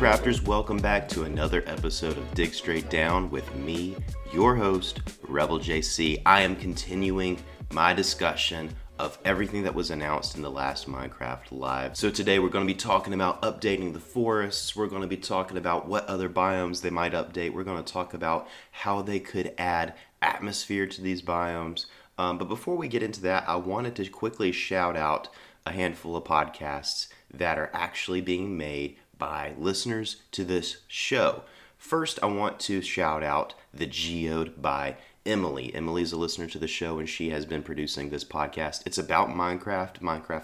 Minecrafters, welcome back to another episode of Dig Straight Down with me, your host, Rebel JC. I am continuing my discussion of everything that was announced in the last Minecraft Live. So today we're going to be talking about updating the forests. We're going to be talking about what other biomes they might update. We're going to talk about how they could add atmosphere to these biomes. But before we get into that, I wanted to quickly shout out a handful of podcasts that are actually being made by listeners to this show. First, I want to shout out The Geode by Emily. Emily's a listener to the show, and she has been producing this podcast. It's about Minecraft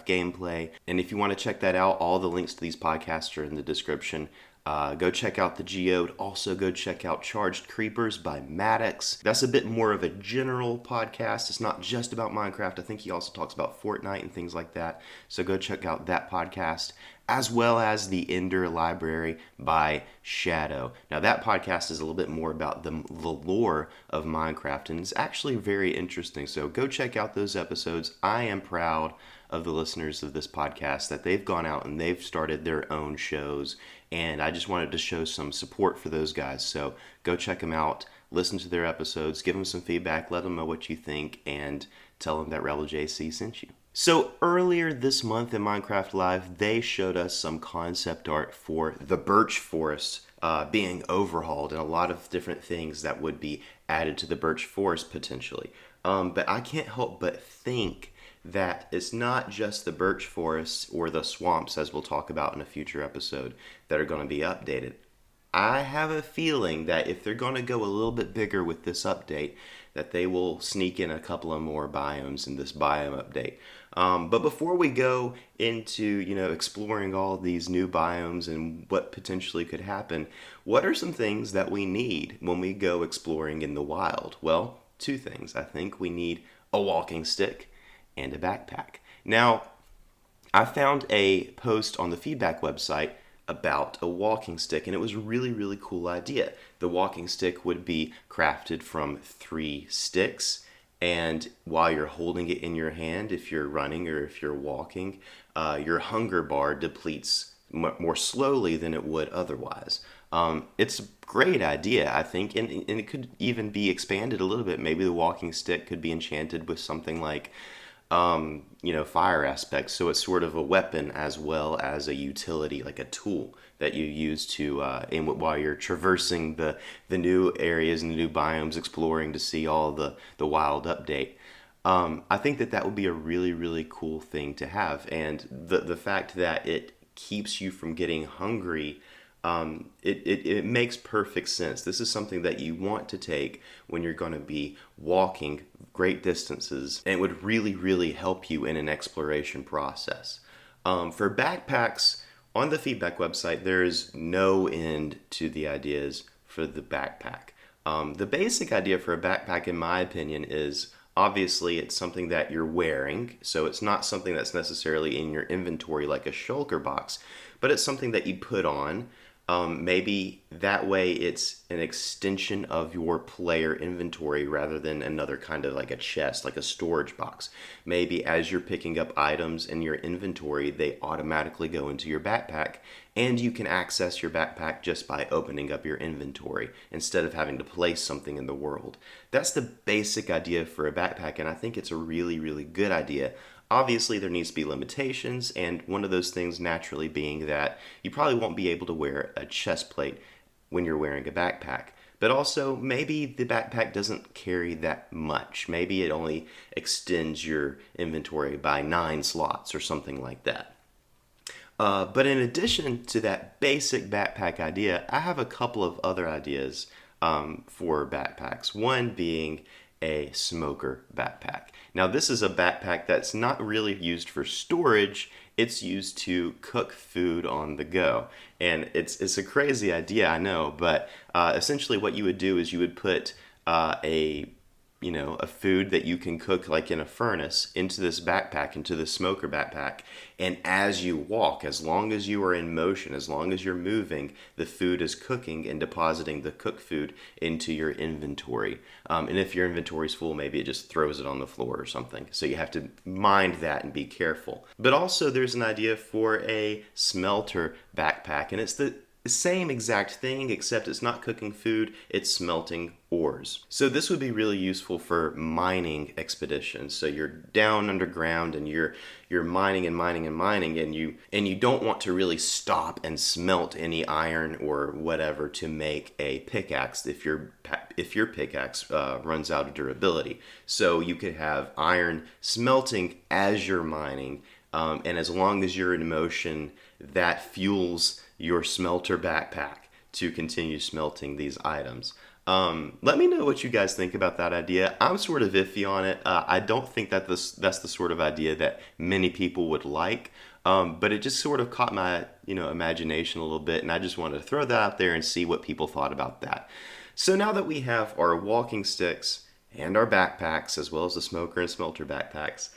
gameplay. And if you want to check that out, all the links to these podcasts are in the description. Go check out The Geode. Also, go check out Charged Creepers by Maddox. That's a bit more of a general podcast. It's not just about Minecraft. I think he also talks about Fortnite and things like that. So go check out that podcast, as well as The Ender Library by Shadow. Now, that podcast is a little bit more about the lore of Minecraft, and it's actually very interesting. So go check out those episodes. I am proud of the listeners of this podcast that they've gone out and they've started their own shows, and I just wanted to show some support for those guys. So go check them out, listen to their episodes, give them some feedback, let them know what you think, and tell them that Rebel JC sent you. So earlier this month in Minecraft Live, they showed us some concept art for the birch forest being overhauled, and a lot of different things that would be added to the birch forest potentially. But I can't help but think that it's not just the birch forests or the swamps, as we'll talk about in a future episode, that are going to be updated. I have a feeling that if they're going to go a little bit bigger with this update, that they will sneak in a couple of more biomes in this biome update. But before we go into, exploring all these new biomes and what potentially could happen, what are some things that we need when we go exploring in the wild? Well, two things. I think we need a walking stick and a backpack. Now, I found a post on the feedback website about a walking stick, and it was a really, really cool idea. The walking stick would be crafted from 3 sticks, and while you're holding it in your hand, if you're running or if you're walking, your hunger bar depletes more slowly than it would otherwise. It's a great idea, I think, and it could even be expanded a little bit. Maybe the walking stick could be enchanted with something like fire aspects, so it's sort of a weapon as well as a utility, like a tool that you use to while you're traversing the new areas and the new biomes, exploring to see all the wild update. I think that would be a really, really cool thing to have, and the fact that it keeps you from getting hungry, it makes perfect sense. This is something that you want to take when you're going to be walking great distances, and it would really, really help you in an exploration process. For backpacks, on the feedback website, there is no end to the ideas for the backpack. The basic idea for a backpack, in my opinion, is obviously it's something that you're wearing, so it's not something that's necessarily in your inventory like a shulker box, but it's something that you put on. Maybe that way it's an extension of your player inventory rather than another kind of like a chest, like a storage box. Maybe as you're picking up items in your inventory, they automatically go into your backpack, and you can access your backpack just by opening up your inventory instead of having to place something in the world. That's the basic idea for a backpack, and I think it's a really, really good idea. Obviously, there needs to be limitations, and one of those things naturally being that you probably won't be able to wear a chest plate when you're wearing a backpack. But also, maybe the backpack doesn't carry that much. Maybe it only extends your inventory by 9 slots or something like that. But in addition to that basic backpack idea, I have a couple of other ideas for backpacks. One being a smoker backpack. Now, this is a backpack that's not really used for storage. It's used to cook food on the go. And it's a crazy idea, I know, but essentially what you would do is you would put a food that you can cook like in a furnace into this backpack, into the smoker backpack. And as you walk, as long as you are in motion, as long as you're moving, the food is cooking and depositing the cooked food into your inventory. And if your inventory is full, maybe it just throws it on the floor or something. So you have to mind that and be careful. But also there's an idea for a smelter backpack, and it's the same exact thing, except it's not cooking food, it's smelting ores. So this would be really useful for mining expeditions. So you're down underground and you're mining and mining and mining, and you don't want to really stop and smelt any iron or whatever to make a pickaxe if your pickaxe runs out of durability. So you could have iron smelting as you're mining, and as long as you're in motion, that fuels your smelter backpack to continue smelting these items. Let me know what you guys think about that idea. I'm sort of iffy on it. I don't think that that's the sort of idea that many people would like, but it just sort of caught my imagination a little bit, and I just wanted to throw that out there and see what people thought about that. So now that we have our walking sticks and our backpacks, as well as the smoker and smelter backpacks,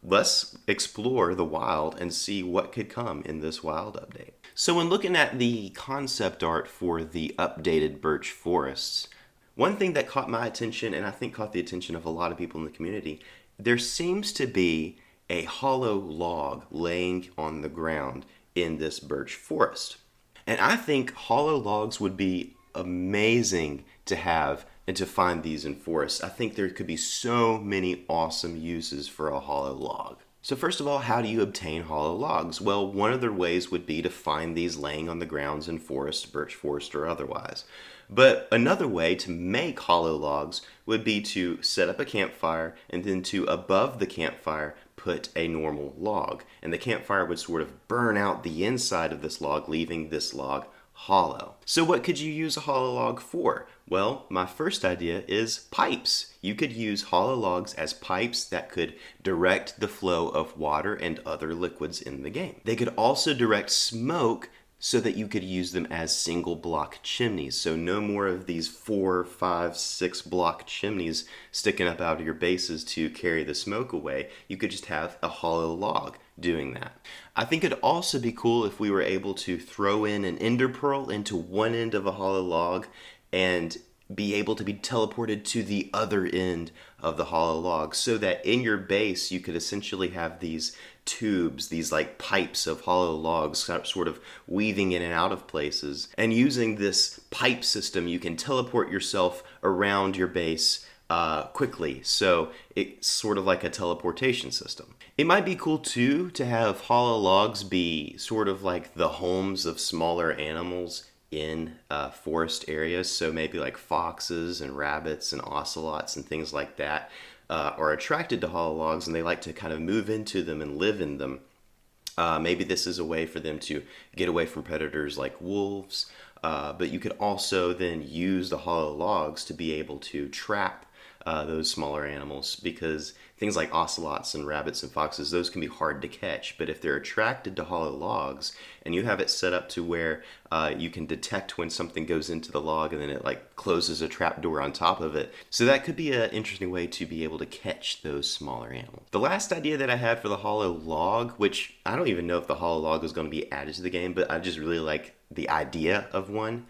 let's explore the wild and see what could come in this wild update. So when looking at the concept art for the updated birch forests, one thing that caught my attention, and I think caught the attention of a lot of people in the community, there seems to be a hollow log laying on the ground in this birch forest. And I think hollow logs would be amazing to have and to find these in forests. I think there could be so many awesome uses for a hollow log. So first of all, how do you obtain hollow logs? Well, one of the ways would be to find these laying on the grounds in forests, birch forest or otherwise. But another way to make hollow logs would be to set up a campfire and then to above the campfire put a normal log. And the campfire would sort of burn out the inside of this log, leaving this log hollow. So what could you use a hollow log for? Well, my first idea is pipes. You could use hollow logs as pipes that could direct the flow of water and other liquids in the game. They could also direct smoke so that you could use them as single block chimneys. So no more of these 4, 5, 6 block chimneys sticking up out of your bases to carry the smoke away. You could just have a hollow log doing that. I think it'd also be cool if we were able to throw in an ender pearl into one end of a hollow log and be able to be teleported to the other end of the hollow log, so that in your base you could essentially have these tubes, these like pipes of hollow logs sort of weaving in and out of places. And using this pipe system, you can teleport yourself around your base quickly. So it's sort of like a teleportation system. It might be cool too to have hollow logs be sort of like the homes of smaller animals in forest areas. So maybe like foxes and rabbits and ocelots and things like that are attracted to hollow logs, and they like to kind of move into them and live in them. Maybe this is a way for them to get away from predators like wolves, but you could also then use the hollow logs to be able to trap those smaller animals, because things like ocelots and rabbits and foxes, those can be hard to catch. But if they're attracted to hollow logs and you have it set up to where you can detect when something goes into the log and then it like closes a trap door on top of it, so that could be an interesting way to be able to catch those smaller animals. The last idea that I had for the hollow log, which I don't even know if the hollow log is going to be added to the game, but I just really like the idea of one,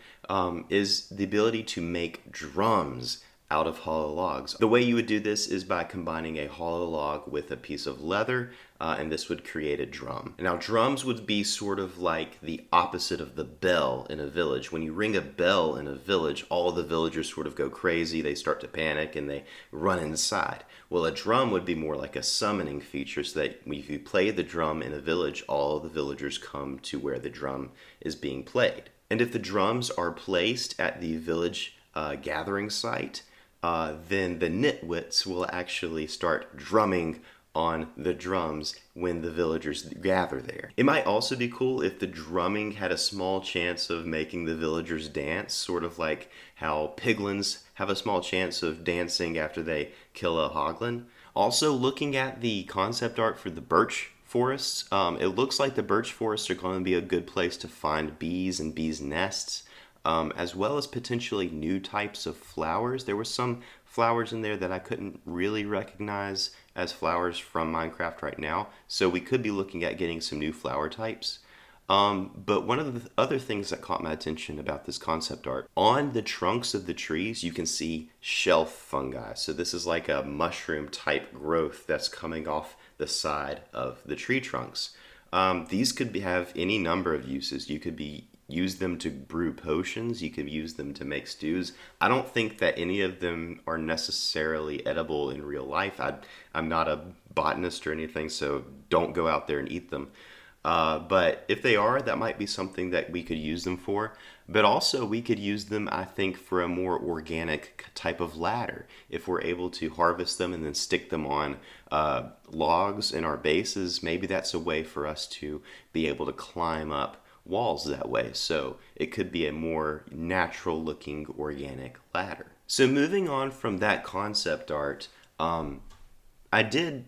is the ability to make drums out of hollow logs. The way you would do this is by combining a hollow log with a piece of leather, and this would create a drum. Now, drums would be sort of like the opposite of the bell in a village. When you ring a bell in a village, all the villagers sort of go crazy, they start to panic, and they run inside. Well, a drum would be more like a summoning feature, so that if you play the drum in a village, all the villagers come to where the drum is being played. And if the drums are placed at the village gathering site, then the nitwits will actually start drumming on the drums when the villagers gather there. It might also be cool if the drumming had a small chance of making the villagers dance, sort of like how piglins have a small chance of dancing after they kill a hoglin. Also, looking at the concept art for the birch forests, it looks like the birch forests are going to be a good place to find bees and bees' nests, as well as potentially new types of flowers. There were some flowers in there that I couldn't really recognize as flowers from Minecraft right now, so we could be looking at getting some new flower types. But one of the other things that caught my attention about this concept art, on the trunks of the trees you can see shelf fungi. So this is like a mushroom type growth that's coming off the side of the tree trunks. These could have any number of uses. You could be use them to brew potions. You could use them to make stews. I don't think that any of them are necessarily edible in real life. I'm not a botanist or anything, so don't go out there and eat them. But if they are, that might be something that we could use them for. But also, we could use them, I think, for a more organic type of ladder. If we're able to harvest them and then stick them on logs in our bases, maybe that's a way for us to be able to climb up walls that way. So it could be a more natural looking organic ladder. So moving on from that concept art, I did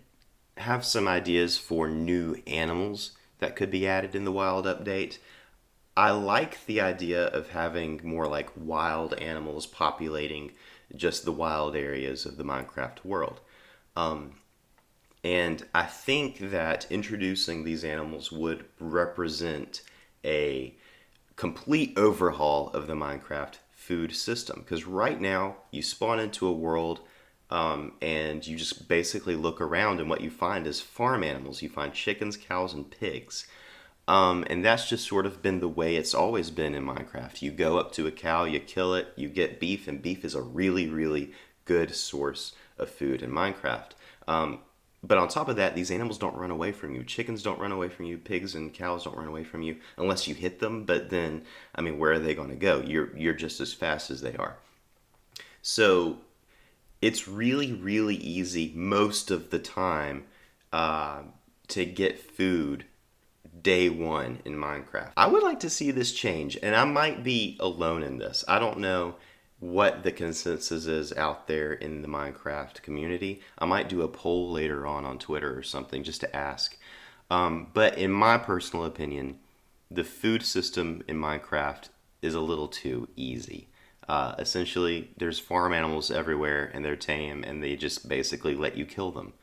have some ideas for new animals that could be added in the wild update. I like the idea of having more like wild animals populating just the wild areas of the Minecraft world. And I think that introducing these animals would represent a complete overhaul of the Minecraft food system. Because right now, you spawn into a world and you just basically look around, and what you find is farm animals. You find chickens, cows, and pigs. And that's just sort of been the way it's always been in Minecraft. You go up to a cow, you kill it, you get beef, and beef is a really, really good source of food in Minecraft. But on top of that, these animals don't run away from you. Chickens don't run away from you. Pigs and cows don't run away from you unless you hit them. But then, I mean, where are they going to go? You're just as fast as they are. So it's really, really easy most of the time to get food day one in Minecraft. I would like to see this change, and I might be alone in this. I don't know what the consensus is out there in the Minecraft community. I might do a poll later on Twitter or something just to ask. But in my personal opinion, the food system in Minecraft is a little too easy. Essentially, there's farm animals everywhere, and they're tame, and they just basically let you kill them.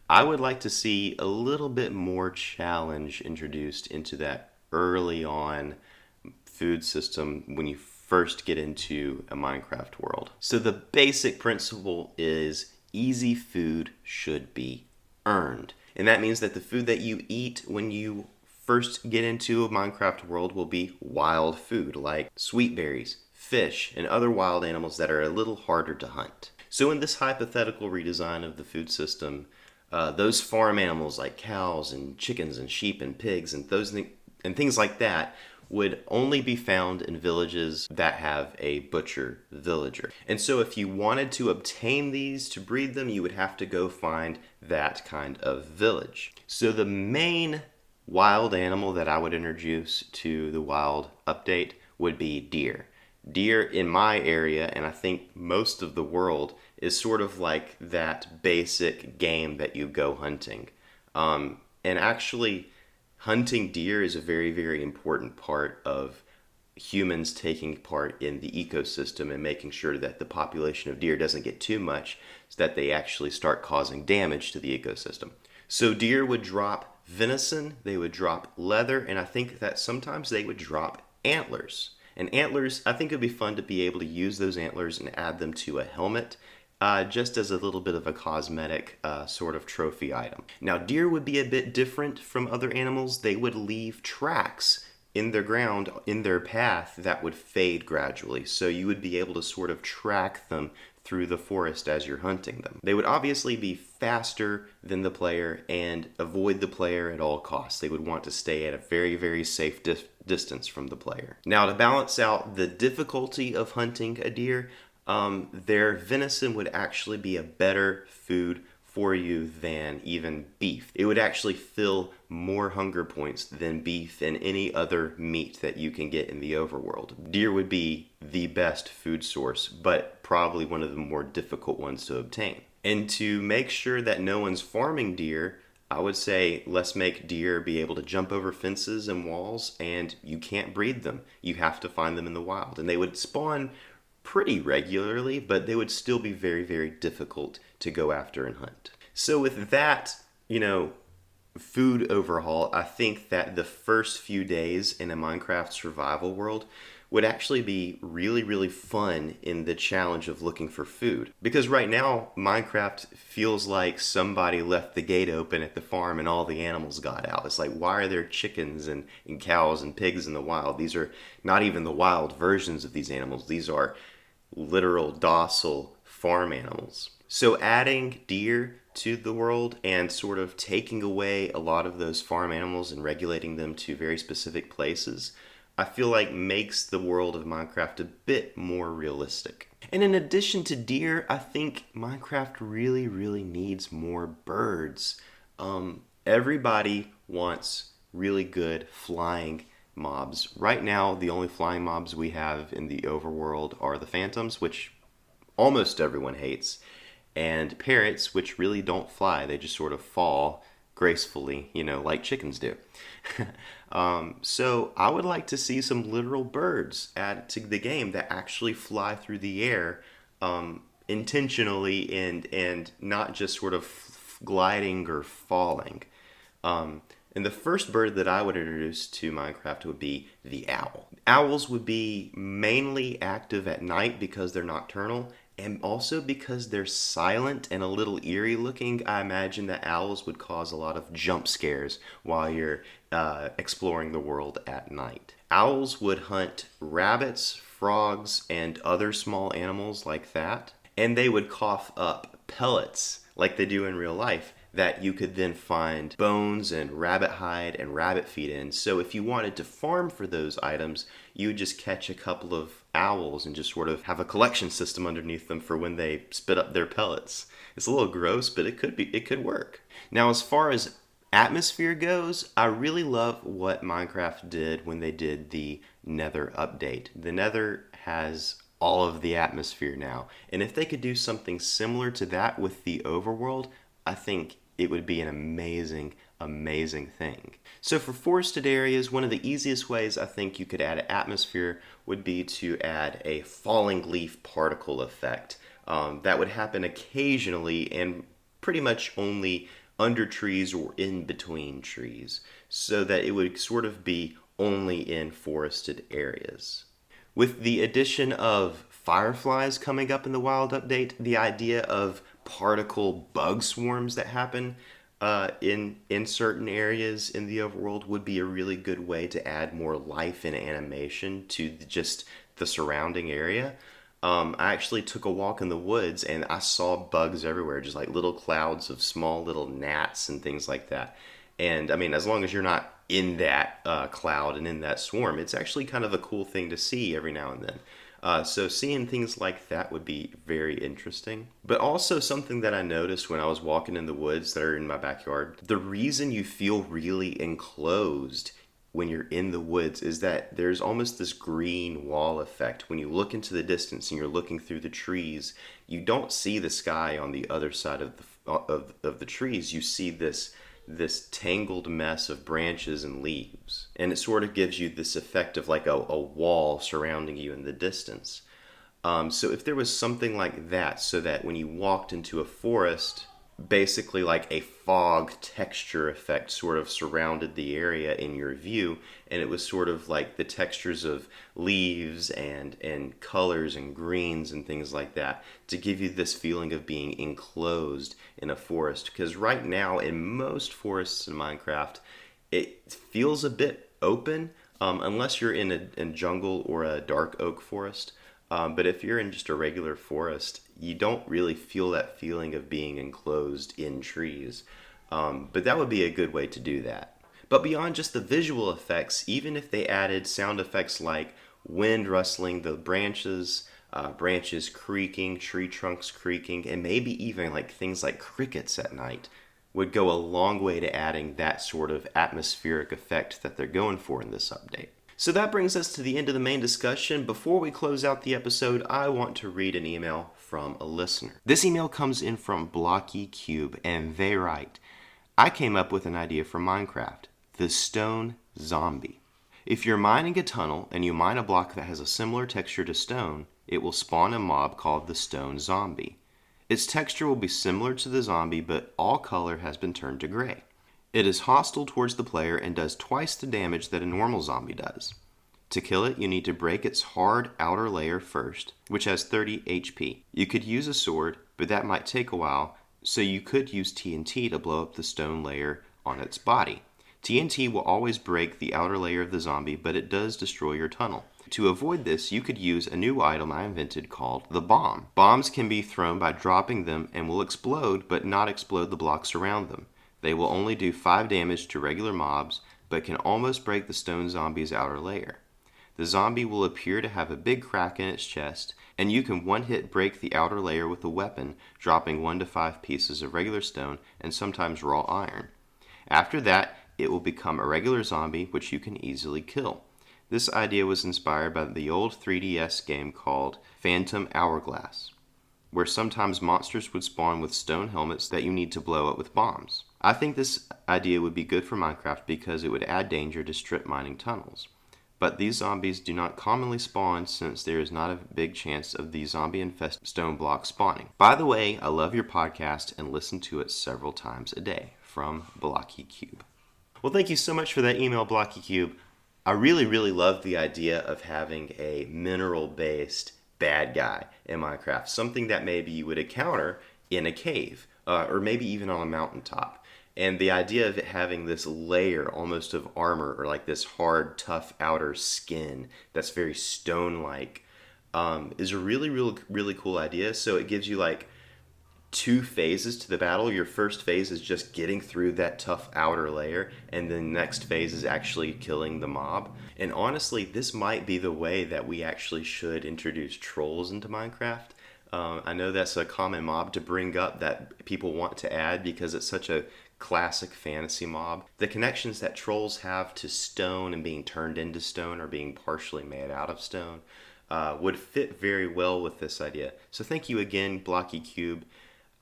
I would like to see a little bit more challenge introduced into that early on food system when you first get into a Minecraft world. So the basic principle is easy food should be earned. And that means that the food that you eat when you first get into a Minecraft world will be wild food like sweet berries, fish, and other wild animals that are a little harder to hunt. So in this hypothetical redesign of the food system, those farm animals like cows and chickens and sheep and pigs and things like that would only be found in villages that have a butcher villager. And so if you wanted to obtain these to breed them, you would have to go find that kind of village. So the main wild animal that I would introduce to the wild update would be deer. Deer in my area, and I think most of the world, is sort of like that basic game that you go hunting. And actually, hunting deer is a very, very important part of humans taking part in the ecosystem and making sure that the population of deer doesn't get too much so that they actually start causing damage to the ecosystem. So deer would drop venison, they would drop leather, and I think that sometimes they would drop antlers. And antlers, I think it would be fun to be able to use those antlers and add them to a helmet. Just as a little bit of a cosmetic sort of trophy item. Now, deer would be a bit different from other animals. They would leave tracks in their ground, in their path, that would fade gradually. So you would be able to sort of track them through the forest as you're hunting them. They would obviously be faster than the player and avoid the player at all costs. They would want to stay at a very, very safe distance from the player. Now, to balance out the difficulty of hunting a deer, their venison would actually be a better food for you than even beef. It would actually fill more hunger points than beef and any other meat that you can get in the overworld. Deer would be the best food source, but probably one of the more difficult ones to obtain. And to make sure that no one's farming deer, I would say let's make deer be able to jump over fences and walls, and you can't breed them. You have to find them in the wild. And they would spawn pretty regularly, but they would still be very, very difficult to go after and hunt. So with that, food overhaul, I think that the first few days in a Minecraft survival world would actually be really, really fun in the challenge of looking for food. Because right now, Minecraft feels like somebody left the gate open at the farm and all the animals got out. It's like, why are there chickens and cows and pigs in the wild? These are not even the wild versions of these animals. These are literal docile farm animals. So adding deer to the world and sort of taking away a lot of those farm animals and regulating them to very specific places, I feel like makes the world of Minecraft a bit more realistic. And in addition to deer, I think Minecraft really, really needs more birds. Everybody wants really good flying mobs. Right now, the only flying mobs we have in the overworld are the phantoms, which almost everyone hates, and parrots, which really don't fly. They just sort of fall gracefully, like chickens do. So I would like to see some literal birds added to the game that actually fly through the air intentionally and not just sort of gliding or falling. And the first bird that I would introduce to Minecraft would be the owl. Owls would be mainly active at night because they're nocturnal, and also because they're silent and a little eerie looking. I imagine that owls would cause a lot of jump scares while you're exploring the world at night. Owls would hunt rabbits, frogs, and other small animals like that, and they would cough up pellets like they do in real life that you could then find bones and rabbit hide and rabbit feet in. So if you wanted to farm for those items, you would just catch a couple of owls and just sort of have a collection system underneath them for when they spit up their pellets. It's a little gross, but it could work. Now, as far as atmosphere goes, I really love what Minecraft did when they did the Nether update. The Nether has all of the atmosphere now, and if they could do something similar to that with the overworld, I think it would be an amazing, amazing thing. So for forested areas, one of the easiest ways I think you could add an atmosphere would be to add a falling leaf particle effect. That would happen occasionally and pretty much only under trees or in between trees, so that it would sort of be only in forested areas. With the addition of fireflies coming up in the wild update, the idea of particle bug swarms that happen in certain areas in the overworld would be a really good way to add more life and animation to just the surrounding area. I actually took a walk in the woods and I saw bugs everywhere, just like little clouds of small little gnats and things like that. And I mean, as long as you're not in that cloud and in that swarm, it's actually kind of a cool thing to see every now and then. So seeing things like that would be very interesting. But also something that I noticed when I was walking in the woods that are in my backyard, the reason you feel really enclosed when you're in the woods is that there's almost this green wall effect. When you look into the distance and you're looking through the trees, you don't see the sky on the other side of the trees. You see this tangled mess of branches and leaves. And it sort of gives you this effect of like a wall surrounding you in the distance. So if there was something like that, so that when you walked into a forest, basically like a fog texture effect sort of surrounded the area in your view, and it was sort of like the textures of leaves and colors and greens and things like that to give you this feeling of being enclosed in a forest. Because right now in most forests in Minecraft, it feels a bit open, unless you're in a jungle or a dark oak forest. But if you're in just a regular forest, you don't really feel that feeling of being enclosed in trees. But that would be a good way to do that. But beyond just the visual effects, even if they added sound effects like wind rustling the branches, branches creaking, tree trunks creaking, and maybe even like things like crickets at night, would go a long way to adding that sort of atmospheric effect that they're going for in this update. So that brings us to the end of the main discussion. Before we close out the episode, I want to read an email from a listener. This email comes in from Blocky Cube, and they write, I came up with an idea for Minecraft, the stone zombie. If you're mining a tunnel and you mine a block that has a similar texture to stone, it will spawn a mob called the stone zombie. Its texture will be similar to the zombie, but all color has been turned to gray. It is hostile towards the player and does twice the damage that a normal zombie does. To kill it, you need to break its hard outer layer first, which has 30 HP. You could use a sword, but that might take a while, so you could use TNT to blow up the stone layer on its body. TNT will always break the outer layer of the zombie, but it does destroy your tunnel. To avoid this, you could use a new item I invented called the bomb. Bombs can be thrown by dropping them and will explode, but not explode the blocks around them. They will only do 5 damage to regular mobs, but can almost break the stone zombie's outer layer. The zombie will appear to have a big crack in its chest, and you can one-hit break the outer layer with a weapon, dropping 1 to 5 pieces of regular stone and sometimes raw iron. After that, it will become a regular zombie, which you can easily kill. This idea was inspired by the old 3DS game called Phantom Hourglass, where sometimes monsters would spawn with stone helmets that you need to blow up with bombs. I think this idea would be good for Minecraft because it would add danger to strip mining tunnels. But these zombies do not commonly spawn since there is not a big chance of the zombie-infested stone block spawning. By the way, I love your podcast and listen to it several times a day. From Blocky Cube. Well, thank you so much for that email, Blocky Cube. I really love the idea of having a mineral-based bad guy in Minecraft. Something that maybe you would encounter in a cave, or maybe even on a mountaintop. And the idea of it having this layer almost of armor, or like this hard, tough outer skin that's very stone-like, is a really cool idea. So it gives you like 2 phases to the battle. Your first phase is just getting through that tough outer layer, and the next phase is actually killing the mob. And honestly, this might be the way that we actually should introduce trolls into Minecraft. I know that's a common mob to bring up that people want to add because it's such a classic fantasy mob. The connections that trolls have to stone and being turned into stone or being partially made out of stone would fit very well with this idea. So thank you again, Blocky Cube.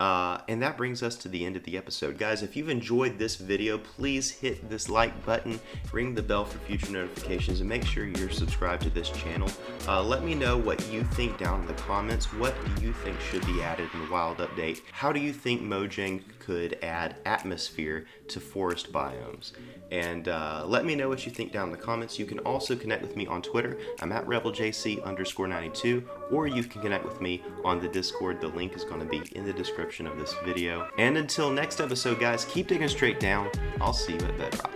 And that brings us to the end of the episode. Guys, if you've enjoyed this video, please hit this like button, ring the bell for future notifications, and make sure you're subscribed to this channel. Let me know what you think down in the comments. What do you think should be added in the Wild Update? How do you think Mojang could add atmosphere to forest biomes? And let me know what you think down in the comments. You can also connect with me on Twitter. I'm at RebelJC_92, or you can connect with me on the Discord. The link is going to be in the description of this video. And until next episode, guys, keep digging straight down. I'll see you at Bedrock.